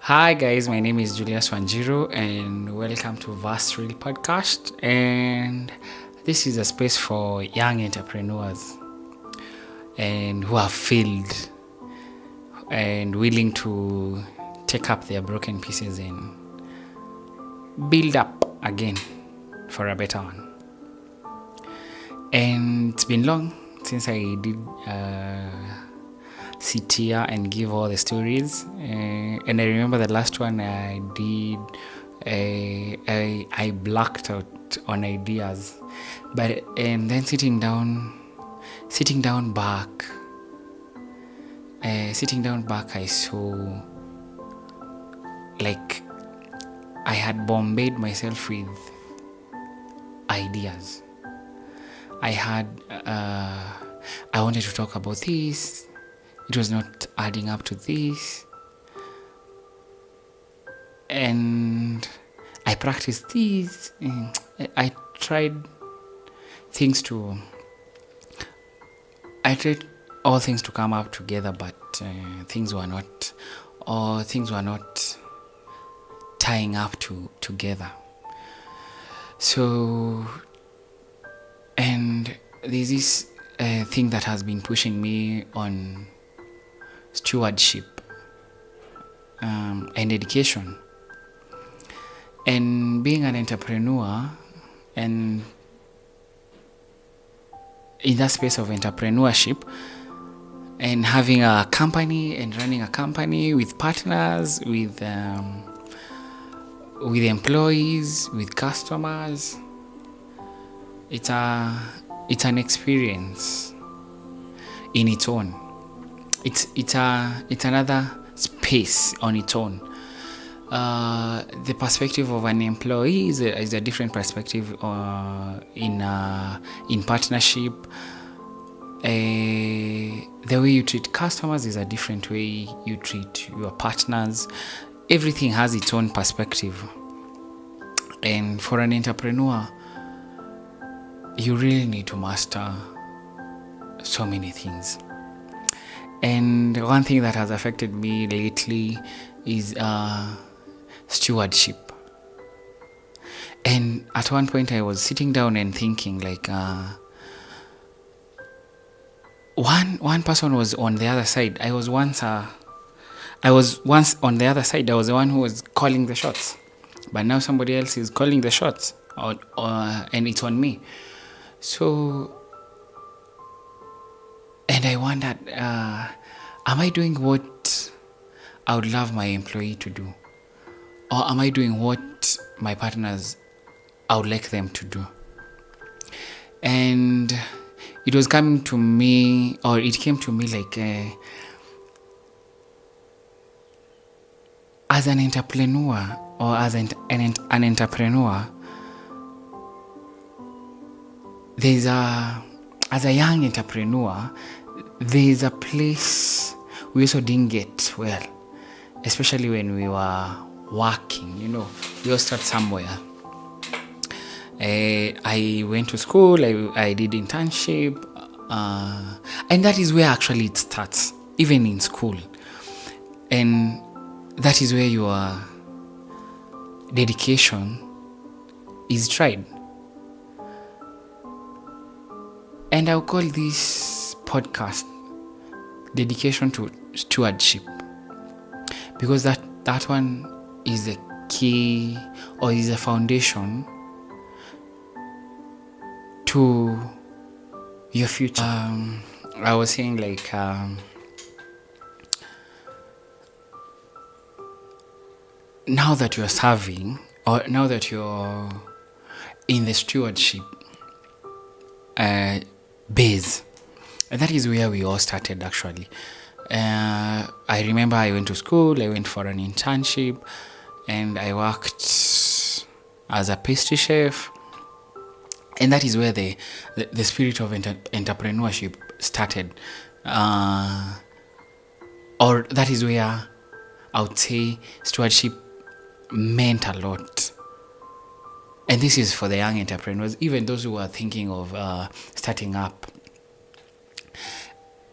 Hi guys, my name is Julius Wanjiru and welcome to Vast Real Podcast. And this is a space for young entrepreneurs and who have failed and willing to take up their broken pieces and build up again for a better one. And it's been long since I did sit here and give all the stories. And I remember the last one I did, I blacked out on ideas, and then sitting down back, I saw like I had bombarded myself with ideas. I wanted to talk about this. It was not adding up to this. And I practiced this. I tried all things to come up together, but things were not tying up together. So, and there's this thing that has been pushing me on stewardship and education, and being an entrepreneur, and in that space of entrepreneurship and having a company and running a company with partners, with employees, with customers. It's an experience in its own. It's another space on its own. The perspective of an employee is a different perspective in partnership. The way you treat customers is a different way you treat your partners. Everything has its own perspective, and for an entrepreneur, you really need to master so many things. And one thing that has affected me lately is stewardship. And at one point I was sitting down and thinking, like, one person was on the other side. I was once on the other side. I was the one who was calling the shots, but now somebody else is calling the shots, and it's on me. So, and I wondered, am I doing what I would love my employee to do? Or am I doing what my partners, I would like them to do? And it came to me like, as an entrepreneur, or as an entrepreneur, as a young entrepreneur, there's a place we also didn't get well, especially when we were working. We all start somewhere. I went to school, I did internship, and that is where actually it starts, even in school. And that is where your dedication is tried. And I'll call this podcast Dedication to Stewardship, because that one is the key, or is a foundation to your future. I was saying, like, now that you're serving, or now that you're in the stewardship base, and that is where we all started, actually. I remember I went to school, I went for an internship, and I worked as a pastry chef. And that is where the spirit of entrepreneurship started. Or that is where I would say stewardship meant a lot. And this is for the young entrepreneurs, even those who are thinking of starting up.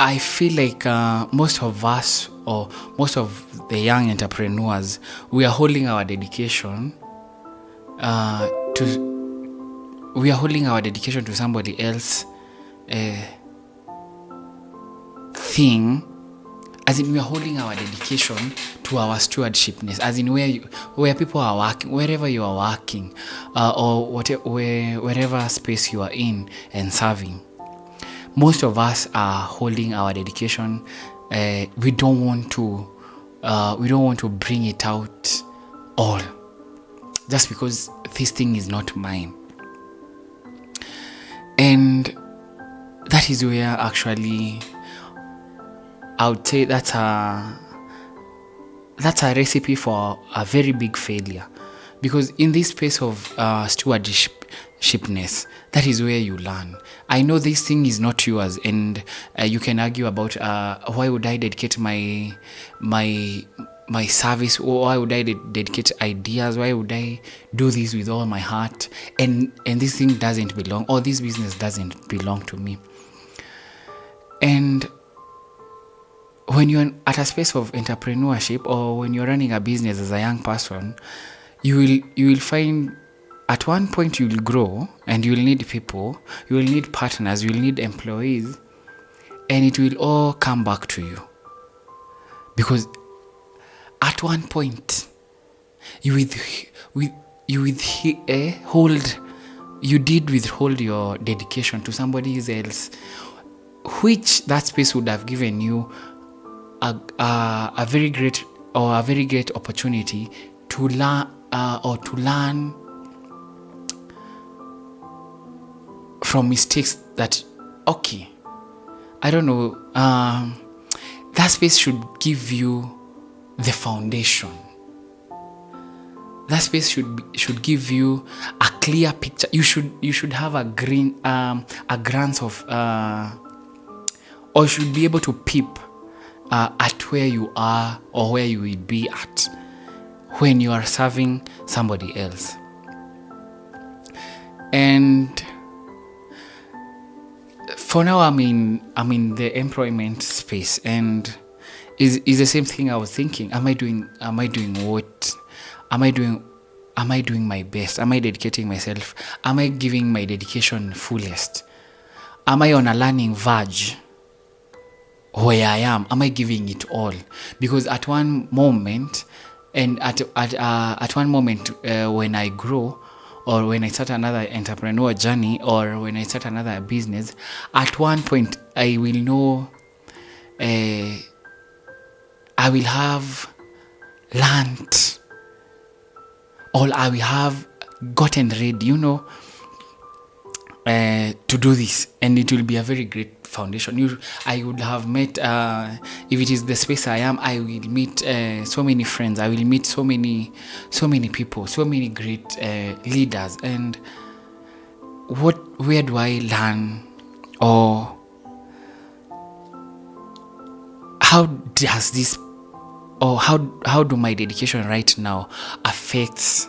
I feel like most of us, or most of the young entrepreneurs, we are holding our dedication to somebody else thing, as in we are holding our dedication to our stewardshipness, as in where people are working, wherever you are working, or wherever space you are in and serving. Most of us are holding our dedication. We don't want to bring it out all, just because this thing is not mine. And that is where actually I would say that's a recipe for a very big failure, because in this space of stewardshipness, that is where you learn. I know this thing is not yours, and you can argue about why would I dedicate my service, or why would I dedicate ideas, why would I do this with all my heart, and this thing doesn't belong, or this business doesn't belong to me. And when you're at a space of entrepreneurship, or when you're running a business as a young person, you will find at one point you will grow, and you will need people, you will need partners, you will need employees, and it will all come back to you, because at one point you did withhold your dedication to somebody else, which that space would have given you a very great opportunity to learn from mistakes that, okay, I don't know, that space should give you the foundation. That space should give you a clear picture. You should have a glance of, or you should be able to peep at where you are, or where you will be at when you are serving somebody else. And for now, I'm in the employment space, and is the same thing I was thinking. Am I doing my best? Am I dedicating myself? Am I giving my dedication fullest? Am I on a learning verge where I am? Am I giving it all? Because at one moment, when I grow, or when I start another entrepreneur journey, or when I start another business, at one point I will know, I will have learned, or I will have gotten ready, to do this, and it will be a very great foundation. I would have met, if it is the space I am, I will meet so many friends. I will meet so many people, so many great leaders. And where do I learn, or how does this, or how do my dedication right now affects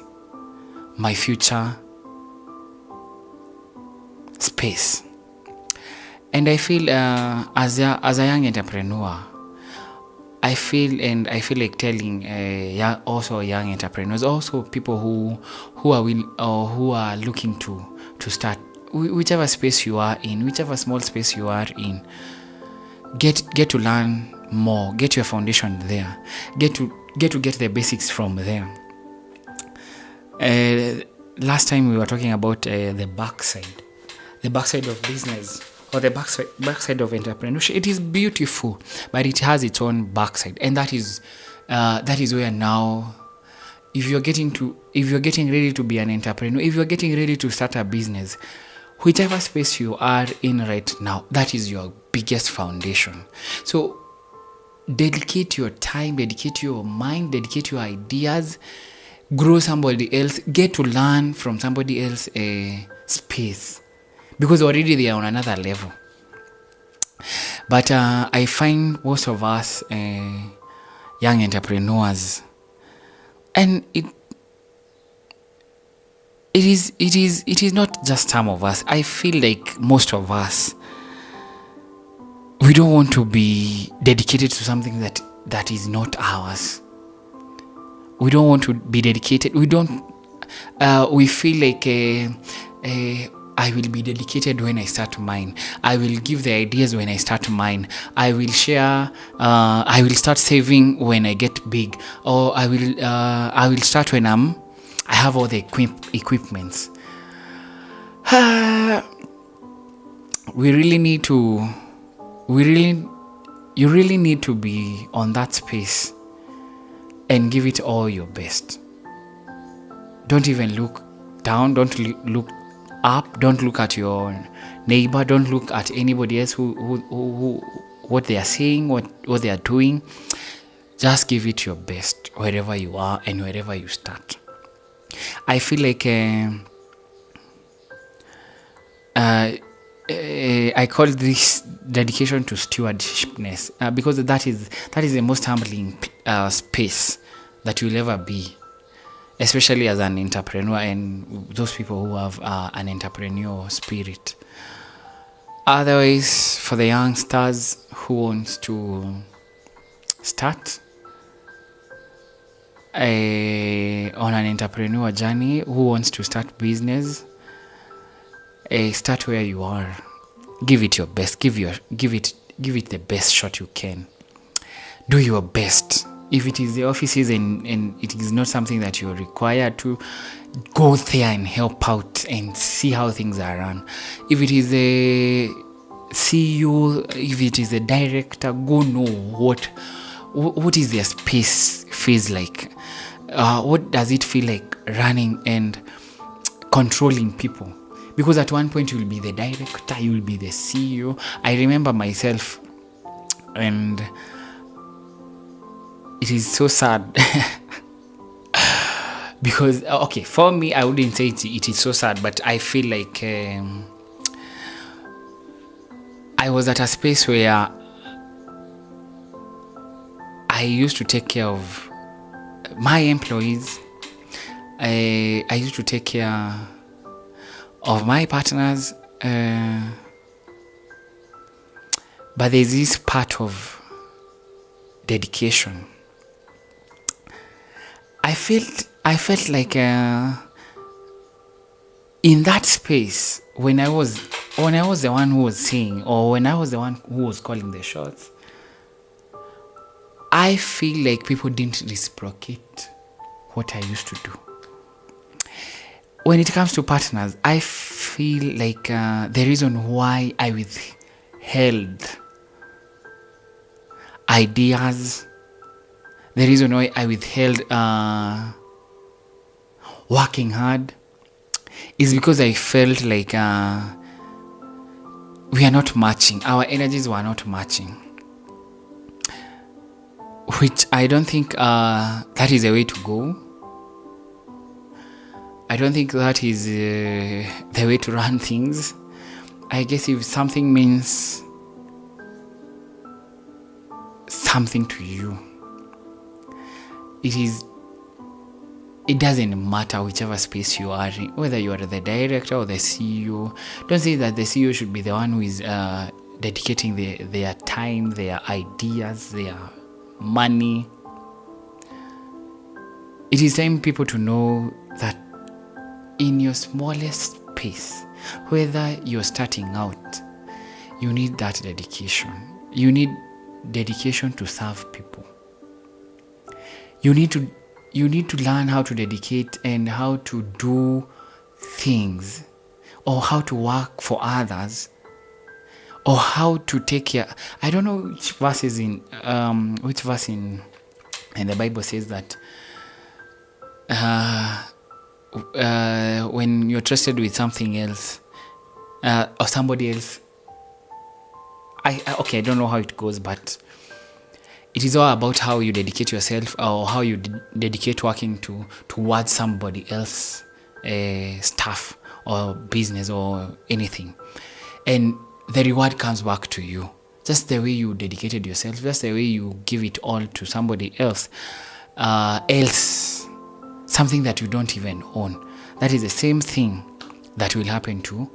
my future space? And I feel as a young entrepreneur, I feel like telling also young entrepreneurs, also people who are looking to start, whichever space you are in, whichever small space you are in, get to learn more, get your foundation there, get the basics from there. Last time we were talking about the backside of business, or the backside of entrepreneurship. It is beautiful, but it has its own backside, and that is where now, if you're getting ready to be an entrepreneur, if you're getting ready to start a business, whichever space you are in right now, that is your biggest foundation. So dedicate your time, dedicate your mind, dedicate your ideas, grow somebody else, get to learn from somebody else's space, because already they are on another level. But I find most of us young entrepreneurs, and it is not just some of us. I feel like most of us, we don't want to be dedicated to something that is not ours. We don't want to be dedicated. We feel like I will be dedicated when I start mine. I will give the ideas when I start mine. I will share. I will start saving when I get big, or I will start when I have all the equipments. You really need to be on that space and give it all your best. Don't even look down. Don't look up. Don't look at your neighbor. Don't look at anybody else who what they are saying, what they are doing. Just give it your best wherever you are and wherever you start. I feel like I call this dedication to stewardshipness because that is the most humbling space that you'll ever be, especially as an entrepreneur and those people who have an entrepreneurial spirit. Otherwise, for the youngsters who wants to start on an entrepreneurial journey, who wants to start business, start where you are. Give it your best. Give it the best shot you can. Do your best. If it is the offices and it is not something that you're required to, go there and help out and see how things are run. If it is a CEO, if it is a director, go know what is their space feels like. What does it feel like running and controlling people? Because at one point you'll be the director, you'll be the CEO. I remember myself, and it is so sad. Because, okay, for me, I wouldn't say it is so sad, but I feel like I was at a space where I used to take care of my employees. I used to take care of my partners, but there's this part of dedication. I felt like in that space when I was the one who was saying, or when I was the one who was calling the shots, I feel like people didn't reciprocate what I used to do. When it comes to partners, I feel like the reason why I withheld ideas, the reason why I withheld working hard, is because I felt like we are not matching. Our energies were not matching. Which I don't think that is the way to go. I don't think that is the way to run things. I guess if something means something to you, it doesn't matter whichever space you are in, whether you are the director or the CEO. Don't say that the CEO should be the one who is dedicating their time, their ideas, their money. It is time people to know that in your smallest space, whether you're starting out, you need that dedication. You need dedication to serve people. You need to learn how to dedicate and how to do things, or how to work for others, or how to take care. I don't know which verse in the Bible says that when you're trusted with something else or somebody else, I don't know how it goes, but it is all about how you dedicate yourself, or how you dedicate working towards somebody else stuff or business or anything, and the reward comes back to you. Just the way you dedicated yourself, just the way you give it all to somebody else, something that you don't even own. That is the same thing that will happen to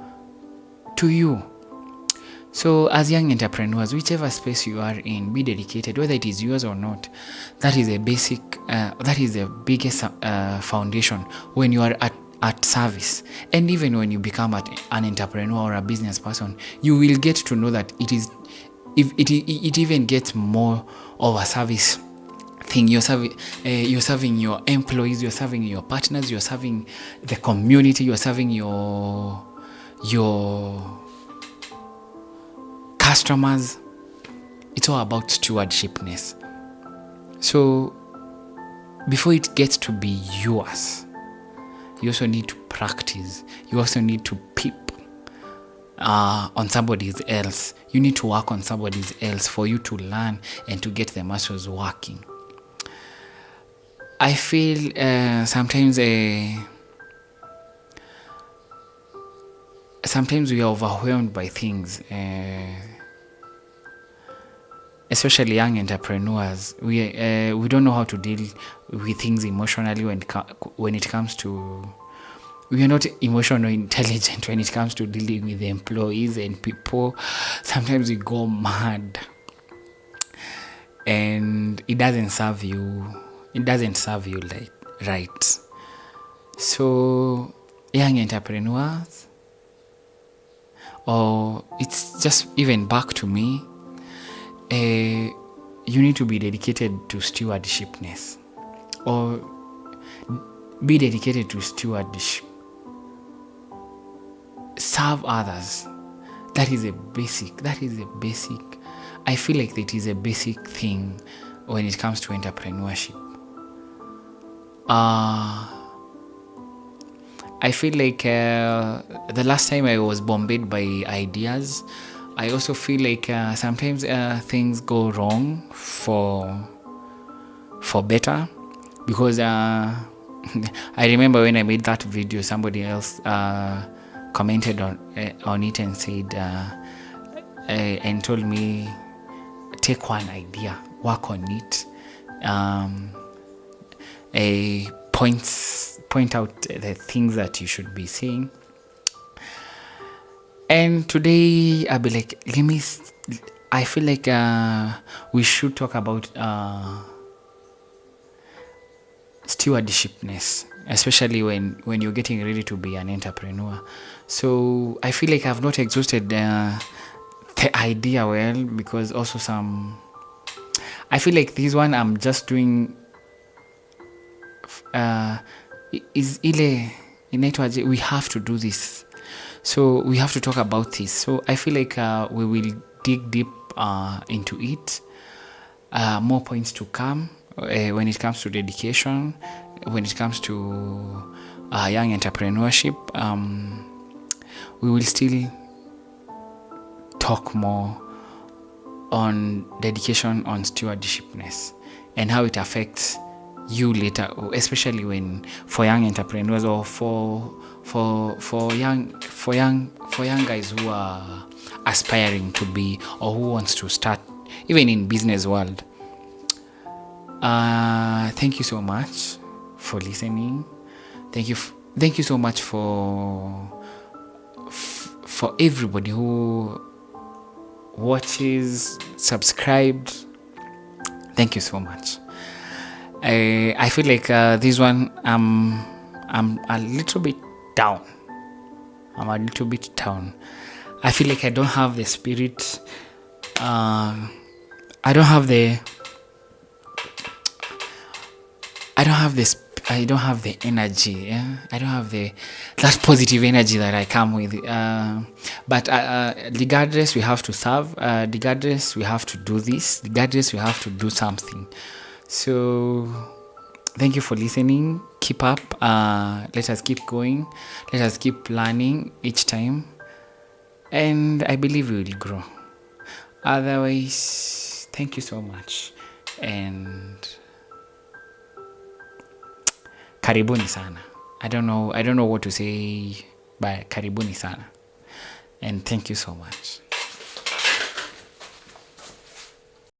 you. So as young entrepreneurs, whichever space you are in, be dedicated, whether it is yours or not. That is the biggest foundation when you are at service. And even when you become an entrepreneur or a business person, you will get to know that it even gets more of a service thing. You're serving your employees, you're serving your partners, you're serving the community, you're serving your customers. It's all about stewardshipness. So before it gets to be yours, you also need to practice. You also need to peep on somebody else. You need to work on somebody else for you to learn and to get the muscles working. I feel sometimes we are overwhelmed by things, especially young entrepreneurs. We don't know how to deal with things emotionally when it comes to. We are not emotionally intelligent when it comes to dealing with the employees and people. Sometimes we go mad, and it doesn't serve you. It doesn't serve you right. So, young entrepreneurs, or it's just even back to me, you need to be dedicated to stewardshipness, or be dedicated to stewardship. Serve others. That is a basic. I feel like that is a basic thing when it comes to entrepreneurship. I feel like the last time I was bombarded by ideas, I also feel like sometimes things go wrong for better, because I remember when I made that video, somebody else commented on it and said and told me, take one idea, work on it, point out the things that you should be seeing. And today I'll be like, I feel like we should talk about stewardshipness, especially when you're getting ready to be an entrepreneur. So I feel like I've not exhausted the idea well, because also I feel like this one I'm just doing is ile inaitwaje, we have to do this, so we have to talk about this. So I feel like we will dig deep into it. More points to come when it comes to dedication, when it comes to young entrepreneurship. We will still talk more on dedication, on stewardshipness, and how it affects you later, especially for young entrepreneurs, or for young guys who are aspiring to be, or who wants to start even in business world. Thank you so much for listening. Thank you so much for everybody who watches, subscribed. Thank you so much. I feel like this one I'm a little bit down. I feel like I don't have the spirit. I don't have the energy. Yeah? I don't have that positive energy that I come with. But regardless, we have to serve. Regardless, we have to do this. Regardless, we have to do something. So thank you for listening. Keep up. Let us keep going. Let us keep learning each time, and I believe we will grow. Otherwise, thank you so much, and karibuni sana. I don't know what to say, but karibuni sana, and thank you so much.